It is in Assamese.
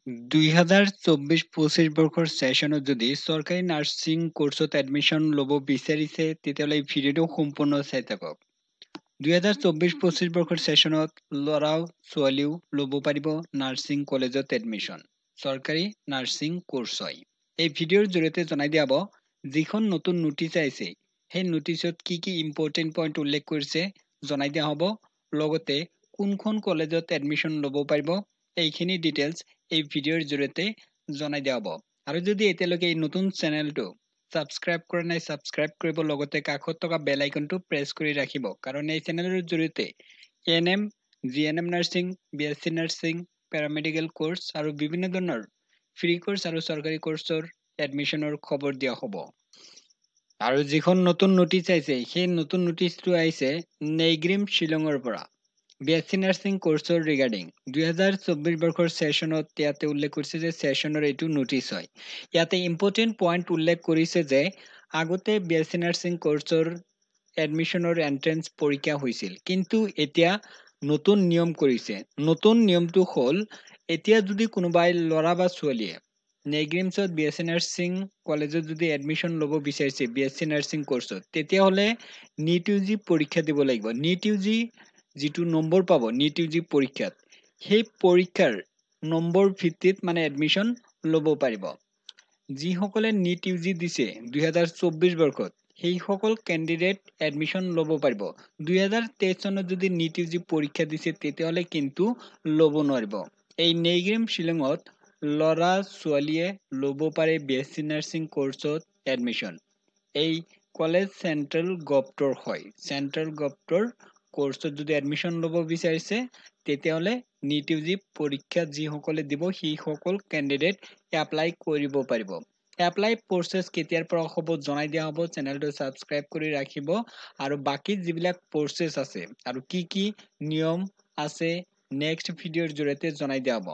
2024-25 বৰ্ষৰ ছেশ্যনত যদি চৰকাৰী নাৰ্ছিং কোৰ্চত এডমিশ্যন ল'ব বিচাৰিছে তেতিয়াহ'লে এই ভিডিঅ'টো সম্পূৰ্ণ চাই থাকক। 2024-25 বৰ্ষৰ ছেশ্যনত ল'ৰা-ছোৱালীও ল'ব পাৰিব নাৰ্ছিং কলেজত এডমিশ্যন। চৰকাৰী নাৰ্ছিং কোৰ্চ হয়। এই ভিডিঅ'ৰ জৰিয়তে জনাই দিয়া হ'ব যিখন নতুন নোটিচ আহিছে সেই নোটিচত কি ইম্পৰ্টেণ্ট পইণ্ট উল্লেখ কৰিছে জনাই দিয়া হ'ব। লগতে কোনখন কলেজত এডমিশ্যন ল'ব পাৰিব এইখিনি ডিটেইলছ এই ভিডিঅ'ৰ জৰিয়তে জনাই দিয়া হ'ব। আৰু যদি এতিয়ালৈকে এই নতুন চেনেলটো সাবস্ক্ৰাইব কৰা নাই সাবস্ক্ৰাইব কৰিব লগতে কাষত থকা বেল আইকনটো প্ৰেছ কৰি ৰাখিব কাৰণ এই চেনেলৰ জৰিয়তে ANM, GNM nursing, BSc nursing, paramedical course আৰু বিভিন্ন ধৰণৰ ফ্ৰী কোৰ্চ আৰু চৰকাৰী কোৰ্চৰ এডমিশ্যনৰ খবৰ দিয়া হ'ব। আৰু যিখন নতুন নোটিচ আহিছে সেই নতুন নোটিচটো আহিছে নেইগ্ৰিম শ্বিলঙৰ পৰা। বিএছচি নাৰ্ছিং কোৰ্চৰ ৰিগাৰ্ডিং 2024 বৰ্ষৰ ছেশ্যনত ইয়াতে উল্লেখ কৰিছে যে ছেশ্যনৰ এইটো নোটিচ হয়। ইয়াতে ইম্পৰ্টেণ্ট পইণ্ট উল্লেখ কৰিছে যে আগতে বিএছচি নাৰ্ছিং কোৰ্চৰ এডমিশ্যনৰ এন্ট্ৰেন্স পৰীক্ষা হৈছিল কিন্তু এতিয়া নতুন নিয়ম কৰিছে। নতুন নিয়মটো হ'ল এতিয়া যদি কোনোবাই ল'ৰা বা ছোৱালীয়ে নেইগ্ৰিমছত বিএছচি নাৰ্ছিং কলেজত যদি এডমিশ্যন ল'ব বিচাৰিছে বিএছচি নাৰ্ছিং কোৰ্চত তেতিয়াহ'লে নিট ইউজি পৰীক্ষা দিব লাগিব। নিট ইউজি যিটো নম্বৰ পাব নিট ইউজি পৰীক্ষাত সেই পৰীক্ষাৰ নম্বৰ ভিত্তিত মানে এডমিশ্যন ল'ব পাৰিব। যিসকলে নিট ইউজি দিছে 2024 বৰ্ষত সেইসকল কেণ্ডিডেট এডমিশ্যন ল'ব পাৰিব। 2023 চনত যদি নিট ইউজি পৰীক্ষা দিছে তেতিয়াহ'লে কিন্তু ল'ব নোৱাৰিব। এই নেইগ্ৰিম শ্বিলঙত ল'ৰা-ছোৱালীয়ে ল'ব পাৰে বিএছচি নাৰ্ছিং কোৰ্চত এডমিশ্যন। এই কলেজ চেণ্ট্ৰেল গভটৰ হয়। চেণ্ট্ৰেল গভটৰ কোৰ্চত যদি এডমিশ্যন ল'ব বিচাৰিছে তেতিয়াহ'লে নিট ইউজি পৰীক্ষা যিসকলে দিব সেইসকল কেণ্ডিডেট এপ্লাই কৰিব পাৰিব। এপ্লাই প্ৰচেছ কেতিয়াৰ পৰা হ'ব জনাই দিয়া হ'ব। চেনেলটো ছাবস্ক্ৰাইব কৰি ৰাখিব আৰু বাকী যিবিলাক প্ৰচেছ আছে আৰু কি নিয়ম আছে নেক্সট ভিডিঅ'ৰ জৰিয়তে জনাই দিয়া হ'ব।